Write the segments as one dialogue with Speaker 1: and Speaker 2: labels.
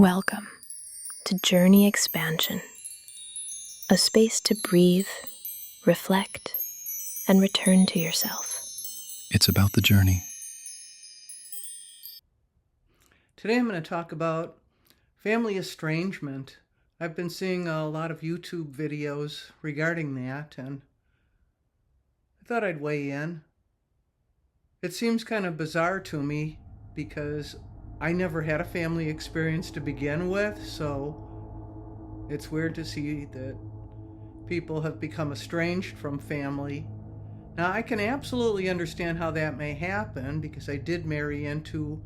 Speaker 1: Welcome to Journey Expansion, a space to breathe, reflect, and return to yourself.
Speaker 2: It's about the journey.
Speaker 3: Today I'm going to talk about family estrangement. I've been seeing a lot of YouTube videos regarding that, and I thought I'd weigh in. It seems kind of bizarre to me because I never had a family experience to begin with, so it's weird to see that people have become estranged from family. Now, I can absolutely understand how that may happen because I did marry into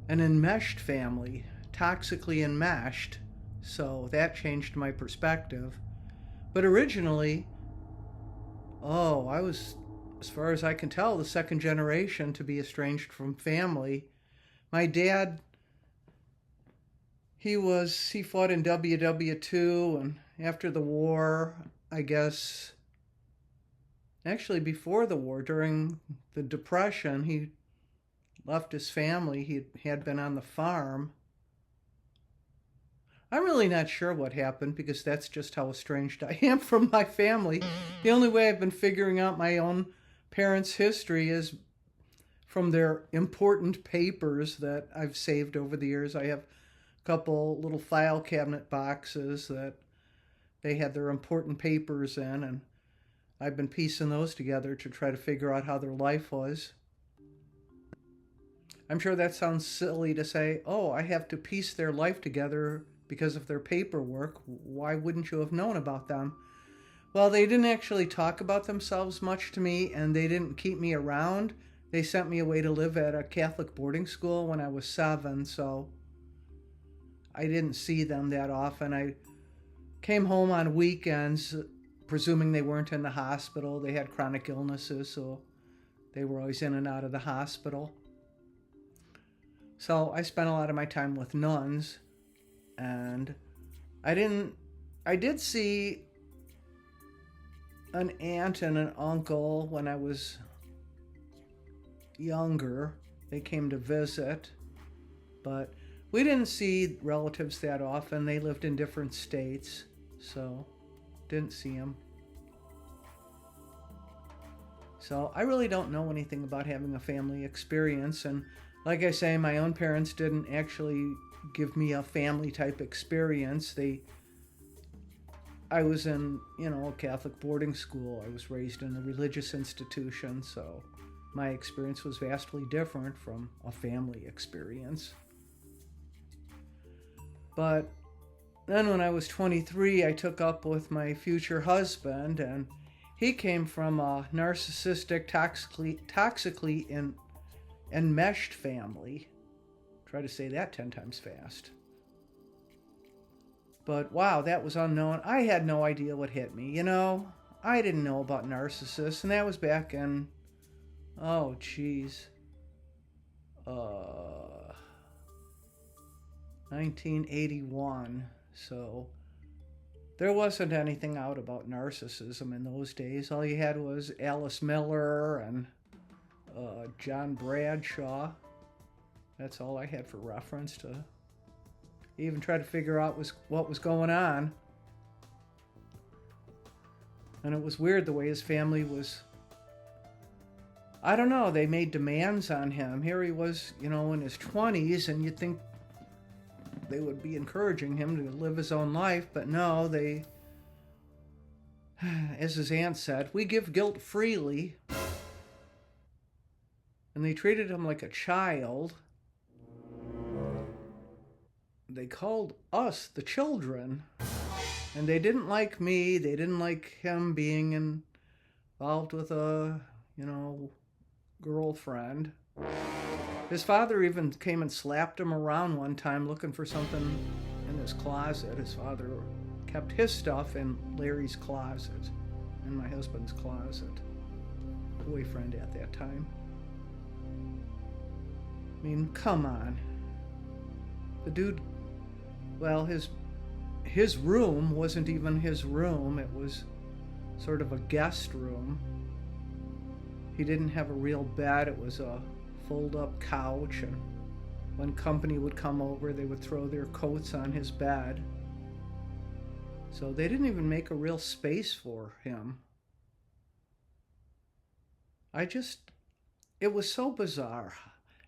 Speaker 3: an enmeshed family, toxically enmeshed, so that changed my perspective. But originally, I was, as far as I can tell, the second generation to be estranged from family. My dad, he fought in WW2, and after the war, I guess, actually before the war, during the Depression, he left his family. He had been on the farm. I'm really not sure what happened because that's just how estranged I am from my family. The only way I've been figuring out my own parents' history is from their important papers that I've saved over the years. I have a couple little file cabinet boxes that they had their important papers in, and I've been piecing those together to try to figure out how their life was. I'm sure that sounds silly to say, I have to piece their life together because of their paperwork. Why wouldn't you have known about them? Well, they didn't actually talk about themselves much to me, and they didn't keep me around. They sent me away to live at a Catholic boarding school when I was 7, so I didn't see them that often. I came home on weekends, presuming they weren't in the hospital. They had chronic illnesses, so they were always in and out of the hospital. So I spent a lot of my time with nuns, and I did see an aunt and an uncle when I was younger. They came to visit, but we didn't see relatives that often. They lived in different states, so didn't see them. So I really don't know anything about having a family experience, and like I say, my own parents didn't actually give me a family type experience. I was in, a Catholic boarding school. I was raised in a religious institution, so my experience was vastly different from a family experience. But then when I was 23, I took up with my future husband, and he came from a narcissistic, toxically enmeshed family. Try to say that 10 times fast. But wow, that was unknown. I had no idea what hit me. I didn't know about narcissists, and that was back in 1981. So there wasn't anything out about narcissism in those days. All you had was Alice Miller and John Bradshaw. That's all I had for reference to even try to figure out what was going on. And it was weird the way his family was, I don't know, they made demands on him. Here he was, in his 20s, and you'd think they would be encouraging him to live his own life, but no, they, as his aunt said, we give guilt freely. And they treated him like a child. They called us the children. And they didn't like me. They didn't like him being involved with a, girlfriend. His father even came and slapped him around one time looking for something in his closet. His father kept his stuff in Larry's closet, in my husband's closet. Boyfriend at that time. I mean, come on. The dude, well, his room wasn't even his room. It was sort of a guest room. He didn't have a real bed. It was a fold-up couch, and when company would come over, they would throw their coats on his bed. So they didn't even make a real space for him. It was so bizarre.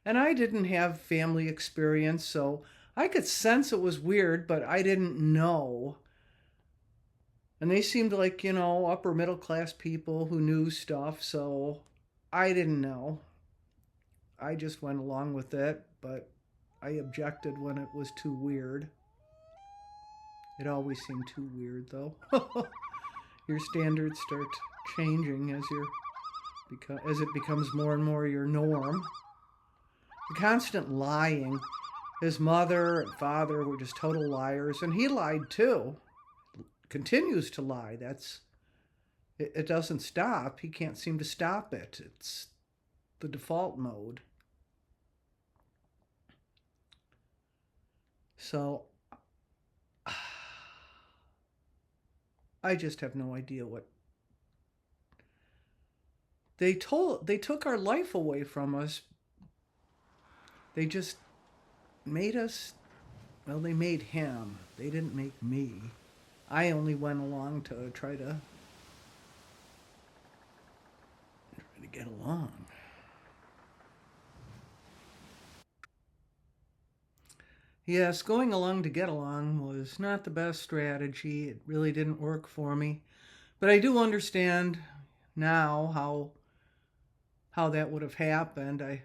Speaker 3: And I didn't have family experience, so I could sense it was weird, but I didn't know. And they seemed like, upper middle class people who knew stuff, so I didn't know. I just went along with it, but I objected when it was too weird. It always seemed too weird, though. Your standards start changing as it becomes more and more your norm. The constant lying. His mother and father were just total liars, and he lied too. Continues to lie. It doesn't stop. He can't seem to stop it. It's the default mode. So I just have no idea what they took our life away from us. They just made us, well, they made him. They didn't make me. I only went along to try to get along. Yes, going along to get along was not the best strategy. It really didn't work for me. But I do understand now how that would have happened. I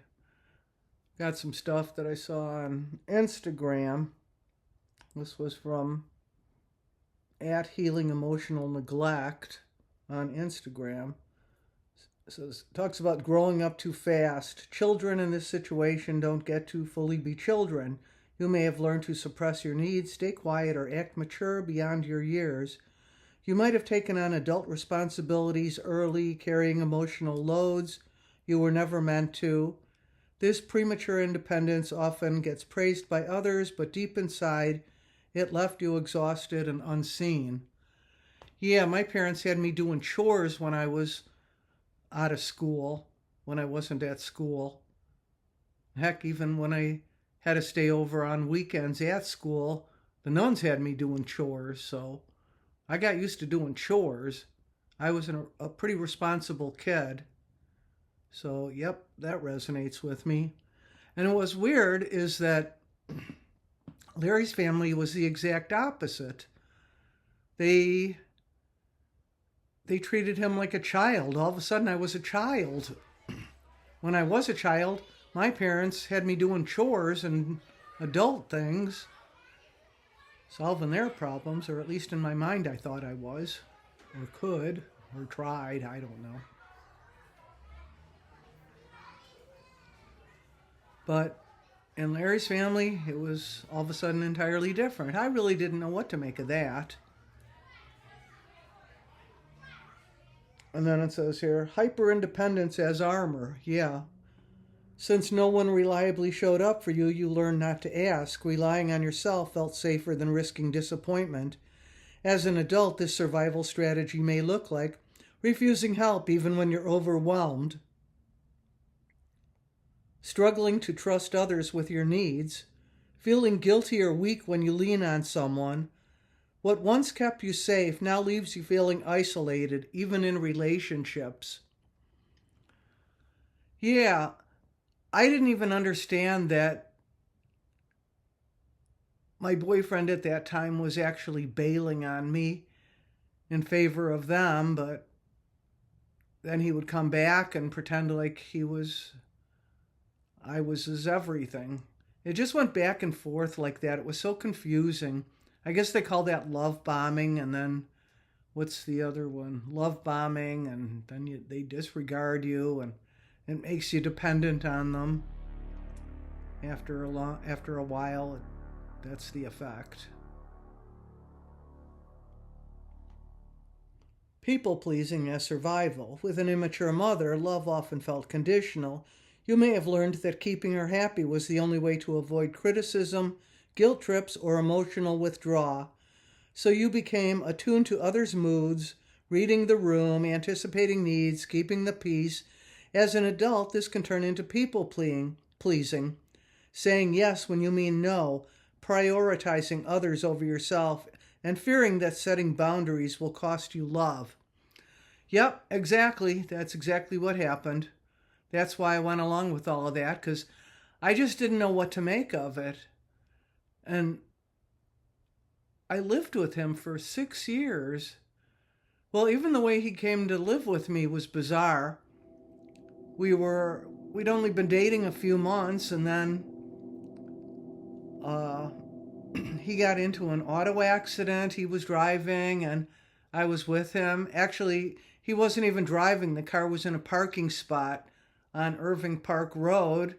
Speaker 3: got some stuff that I saw on Instagram. This was from @HealingEmotionalNeglect on Instagram. It talks about growing up too fast. Children in this situation don't get to fully be children. You may have learned to suppress your needs, stay quiet, or act mature beyond your years. You might have taken on adult responsibilities early, carrying emotional loads you were never meant to. This premature independence often gets praised by others, but deep inside, it left you exhausted and unseen. Yeah, my parents had me doing chores when I was out of school, when I wasn't at school. Heck, even when I had to stay over on weekends at school, the nuns had me doing chores, so I got used to doing chores. I was a pretty responsible kid. So, yep, that resonates with me. And what's weird is that Larry's family was the exact opposite. They treated him like a child. All of a sudden, I was a child. When I was a child, my parents had me doing chores and adult things, solving their problems, or at least in my mind I thought I was, or could, or tried, I don't know. But in Larry's family, it was all of a sudden entirely different. I really didn't know what to make of that. And then it says here, hyper-independence as armor. Yeah. Since no one reliably showed up for you, you learned not to ask. Relying on yourself felt safer than risking disappointment. As an adult, this survival strategy may look like refusing help even when you're overwhelmed, struggling to trust others with your needs, feeling guilty or weak when you lean on someone. What once kept you safe now leaves you feeling isolated, even in relationships. Yeah, I didn't even understand that my boyfriend at that time was actually bailing on me in favor of them, but then he would come back and pretend like I was his everything. It just went back and forth like that. It was so confusing. I guess they call that love bombing, and then what's the other one? Love bombing, and then they disregard you, and it makes you dependent on them. After a while, that's the effect. People-pleasing as survival. With an immature mother, love often felt conditional. You may have learned that keeping her happy was the only way to avoid criticism, guilt trips, or emotional withdrawal. So you became attuned to others' moods, reading the room, anticipating needs, keeping the peace. As an adult, this can turn into people-pleasing. saying yes when you mean no, prioritizing others over yourself, and fearing that setting boundaries will cost you love. Yep, exactly. That's exactly what happened. That's why I went along with all of that, because I just didn't know what to make of it. And I lived with him for 6 years. Well, even the way he came to live with me was bizarre. We'd only been dating a few months, and then he got into an auto accident. He was driving, and I was with him. Actually, he wasn't even driving. The car was in a parking spot on Irving Park Road,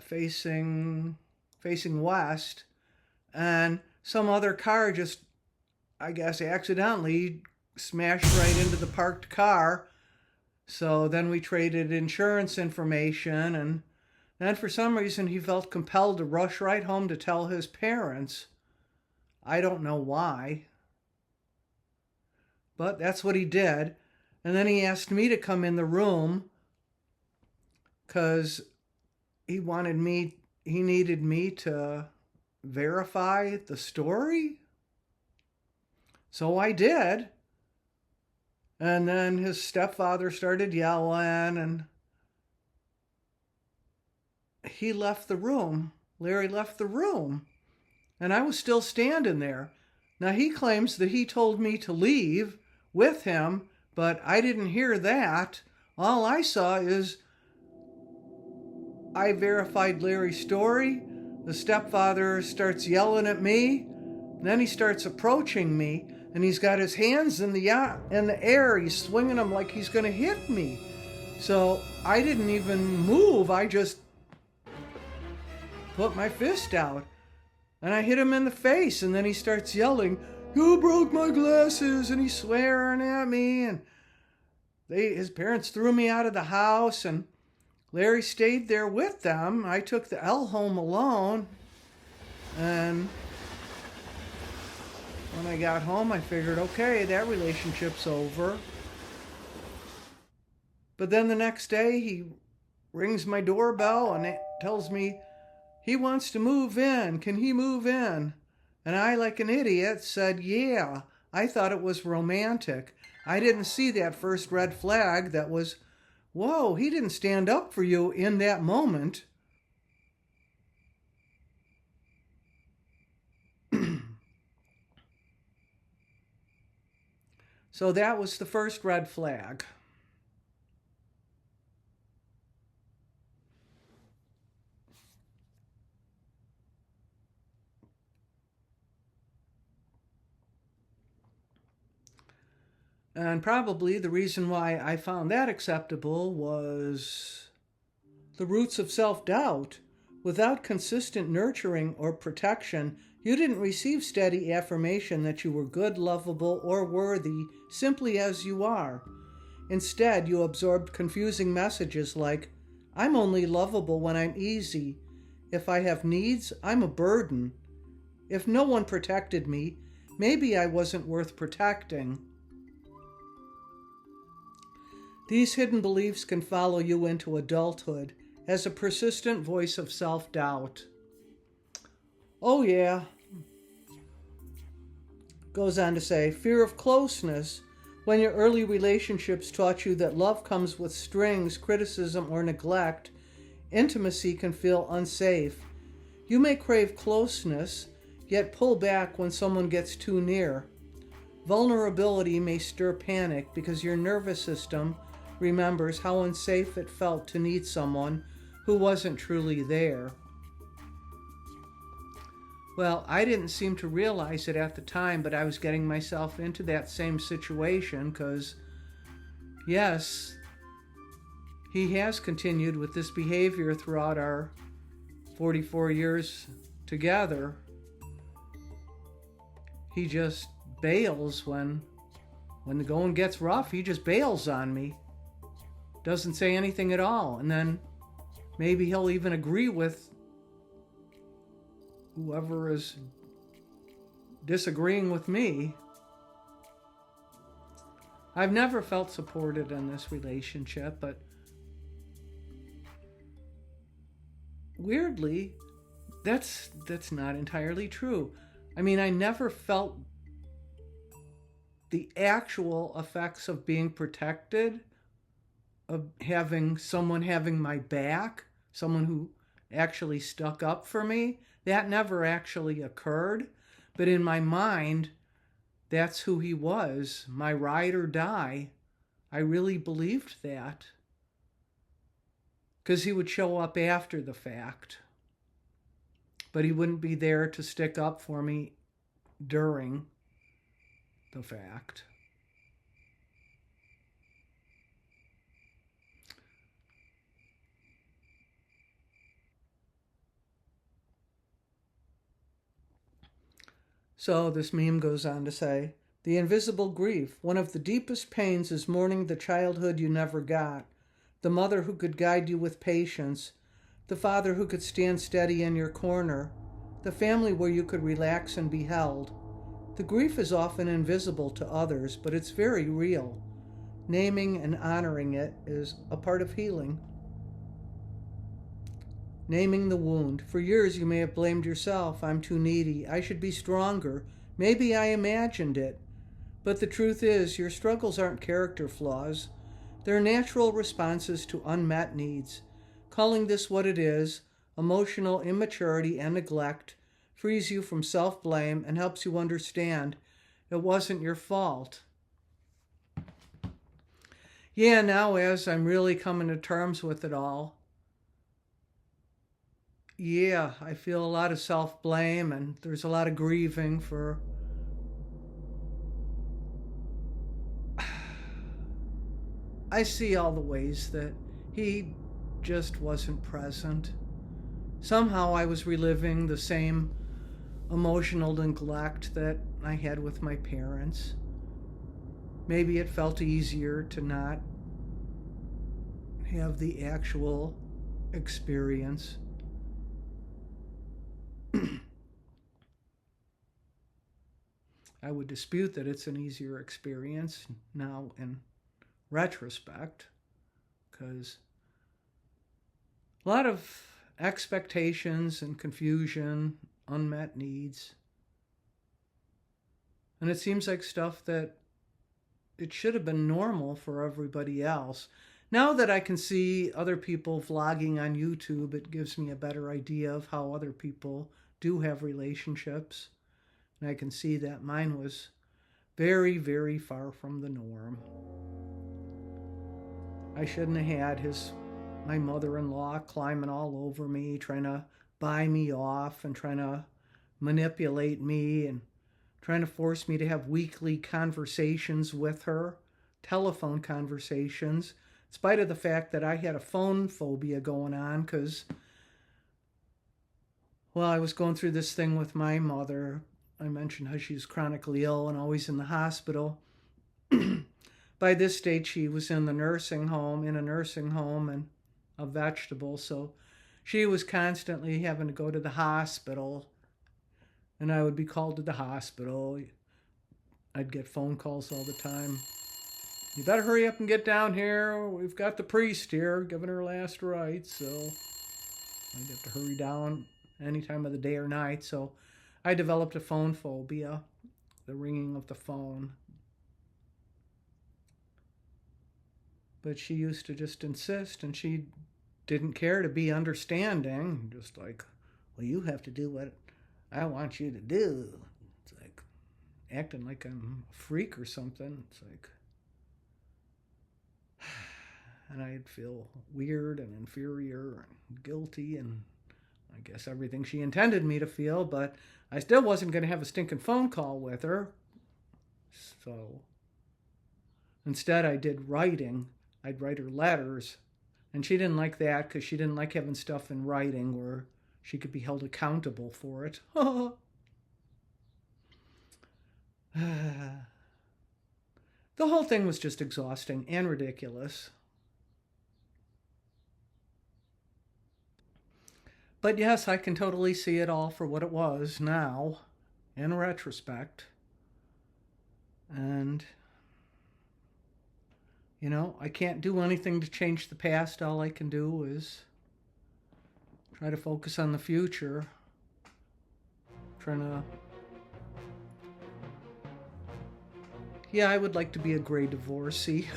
Speaker 3: facing west, and some other car just, I guess, accidentally smashed right into the parked car. So then we traded insurance information, and then for some reason he felt compelled to rush right home to tell his parents. I don't know why, but that's what he did. And then he asked me to come in the room because he needed me to verify the story. So I did. And then his stepfather started yelling, and he left the room. Larry left the room. And I was still standing there. Now, he claims that he told me to leave with him, but I didn't hear that. All I saw is I verified Larry's story. The stepfather starts yelling at me. Then he starts approaching me, and he's got his hands in the air. He's swinging them like he's going to hit me. So I didn't even move. I just put my fist out, and I hit him in the face. And then he starts yelling, "You broke my glasses!" And he's swearing at me. And his parents threw me out of the house, and Larry stayed there with them. I took the L home alone, and when I got home, I figured, okay, that relationship's over. But then the next day, he rings my doorbell and it tells me he wants to move in. Can he move in? And I, like an idiot, said, yeah. I thought it was romantic. I didn't see that first red flag that was, whoa, he didn't stand up for you in that moment. So that was the first red flag. And probably the reason why I found that acceptable was the roots of self-doubt. Without consistent nurturing or protection, you didn't receive steady affirmation that you were good, lovable, or worthy simply as you are. Instead, you absorbed confusing messages like, I'm only lovable when I'm easy. If I have needs, I'm a burden. If no one protected me, maybe I wasn't worth protecting. These hidden beliefs can follow you into adulthood as a persistent voice of self-doubt. Oh yeah. Goes on to say, fear of closeness. When your early relationships taught you that love comes with strings, criticism, or neglect, intimacy can feel unsafe. You may crave closeness, yet pull back when someone gets too near. Vulnerability may stir panic because your nervous system remembers how unsafe it felt to need someone who wasn't truly there. Well, I didn't seem to realize it at the time, but I was getting myself into that same situation because, yes, he has continued with this behavior throughout our 44 years together. He just bails when the going gets rough. He just bails on me. Doesn't say anything at all. And then maybe he'll even agree with whoever is disagreeing with me. I've never felt supported in this relationship, but weirdly, that's not entirely true. I mean, I never felt the actual effects of being protected, of having someone having my back, someone who actually stuck up for me. That never actually occurred. But in my mind, that's who he was, my ride or die. I really believed that. Because he would show up after the fact. But he wouldn't be there to stick up for me during the fact. So this meme goes on to say, the invisible grief, one of the deepest pains is mourning the childhood you never got, the mother who could guide you with patience, the father who could stand steady in your corner, the family where you could relax and be held. The grief is often invisible to others, but it's very real. Naming and honoring it is a part of healing. Naming the wound. For years you may have blamed yourself. I'm too needy. I should be stronger. Maybe I imagined it. But the truth is, your struggles aren't character flaws. They're natural responses to unmet needs. Calling this what it is, emotional immaturity and neglect, frees you from self-blame and helps you understand it wasn't your fault. Yeah, now as I'm really coming to terms with it all, yeah, I feel a lot of self-blame and there's a lot of grieving for I see all the ways that he just wasn't present. Somehow I was reliving the same emotional neglect that I had with my parents. Maybe it felt easier to not have the actual experience. I would dispute that it's an easier experience now in retrospect, because a lot of expectations and confusion, unmet needs, and it seems like stuff that it should have been normal for everybody else. Now that I can see other people vlogging on YouTube, it gives me a better idea of how other people do have relationships. And I can see that mine was very, very far from the norm. I shouldn't have had my mother-in-law climbing all over me, trying to buy me off and trying to manipulate me and trying to force me to have weekly conversations with her, telephone conversations, in spite of the fact that I had a phone phobia going on because, well, I was going through this thing with my mother. I mentioned how she was chronically ill and always in the hospital. By this stage, she was in a nursing home, and a vegetable. So she was constantly having to go to the hospital, and I would be called to the hospital. I'd get phone calls all the time. You better hurry up and get down here. We've got the priest here giving her last rites. So I'd have to hurry down any time of the day or night. So I developed a phone phobia, the ringing of the phone. But she used to just insist, and she didn't care to be understanding. Just like, well, you have to do what I want you to do. It's like acting like I'm a freak or something. It's like, and I'd feel weird and inferior and guilty and I guess everything she intended me to feel, but I still wasn't going to have a stinking phone call with her. So instead I did writing. I'd write her letters, and she didn't like that because she didn't like having stuff in writing where she could be held accountable for it. The whole thing was just exhausting and ridiculous. But yes, I can totally see it all for what it was now, in retrospect. And, you know, I can't do anything to change the past. All I can do is try to focus on the future. Yeah, I would like to be a great divorcee.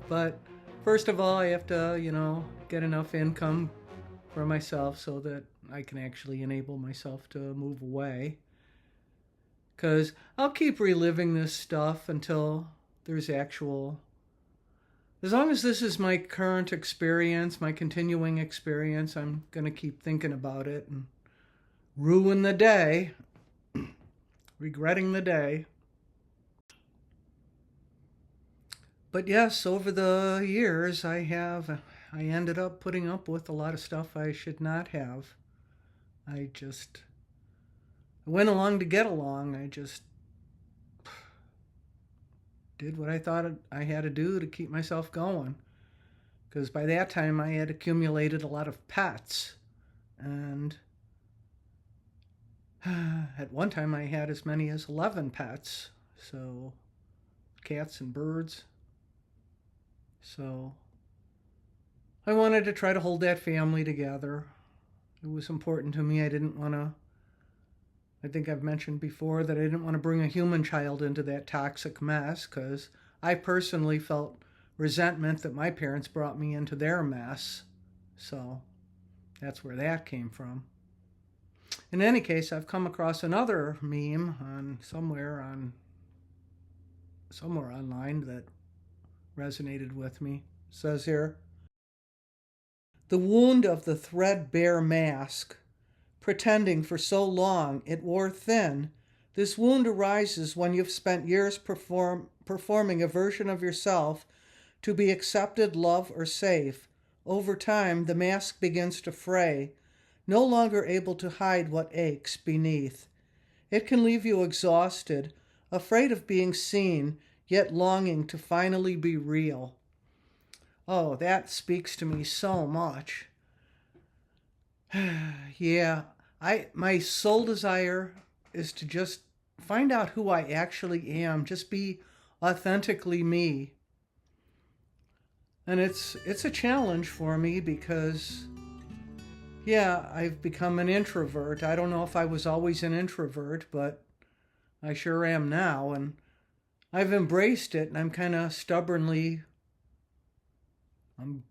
Speaker 3: But first of all, I have to, get enough income for myself so that I can actually enable myself to move away. Because I'll keep reliving this stuff until there's actual... As long as this is my current experience, my continuing experience, I'm going to keep thinking about it and ruin the day, regretting the day. But yes, over the years, I ended up putting up with a lot of stuff I should not have. I went along to get along. I just did what I thought I had to do to keep myself going. Because by that time, I had accumulated a lot of pets. And at one time, I had as many as 11 pets. So, cats and birds. So, I wanted to try to hold that family together. It was important to me. I think I've mentioned before that I didn't want to bring a human child into that toxic mess, because I personally felt resentment that my parents brought me into their mess. So that's where that came from. In any case, I've come across another meme somewhere online that resonated with me. It says here, "The wound of the threadbare mask, pretending for so long it wore thin, this wound arises when you've spent years performing a version of yourself to be accepted, loved, or safe. Over time, the mask begins to fray, no longer able to hide what aches beneath. It can leave you exhausted, afraid of being seen, yet longing to finally be real." Oh, that speaks to me so much. Yeah, my sole desire is to just find out who I actually am, just be authentically me. And it's a challenge for me because, yeah, I've become an introvert. I don't know if I was always an introvert, but I sure am now, and I've embraced it, and I'm kind of stubbornly, I'm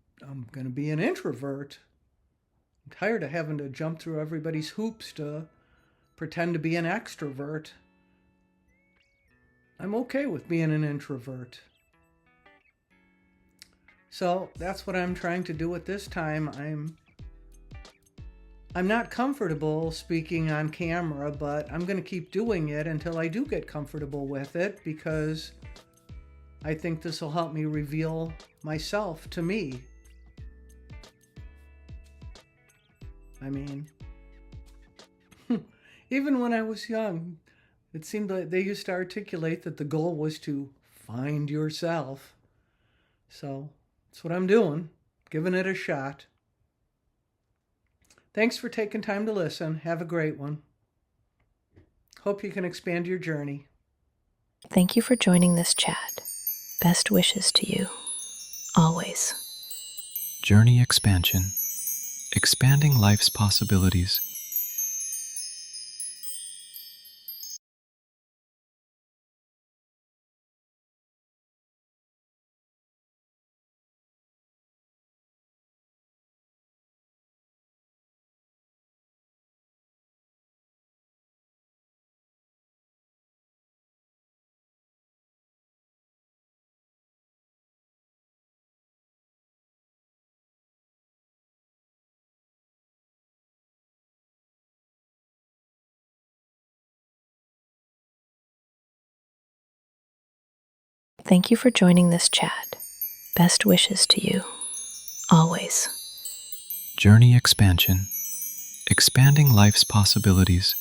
Speaker 3: going to be an introvert. I'm tired of having to jump through everybody's hoops to pretend to be an extrovert. I'm okay with being an introvert. So that's what I'm trying to do at this time. I'm not comfortable speaking on camera, but I'm going to keep doing it until I do get comfortable with it, because I think this will help me reveal myself to me. I mean, even when I was young, it seemed like they used to articulate that the goal was to find yourself. So that's what I'm doing, giving it a shot. Thanks for taking time to listen. Have a great one. Hope you can expand your journey.
Speaker 1: Thank you for joining this chat. Best wishes to you, always.
Speaker 2: Journey expansion. Expanding life's possibilities.
Speaker 1: Thank you for joining this chat. Best wishes to you, always.
Speaker 2: Journey expansion. Expanding life's possibilities.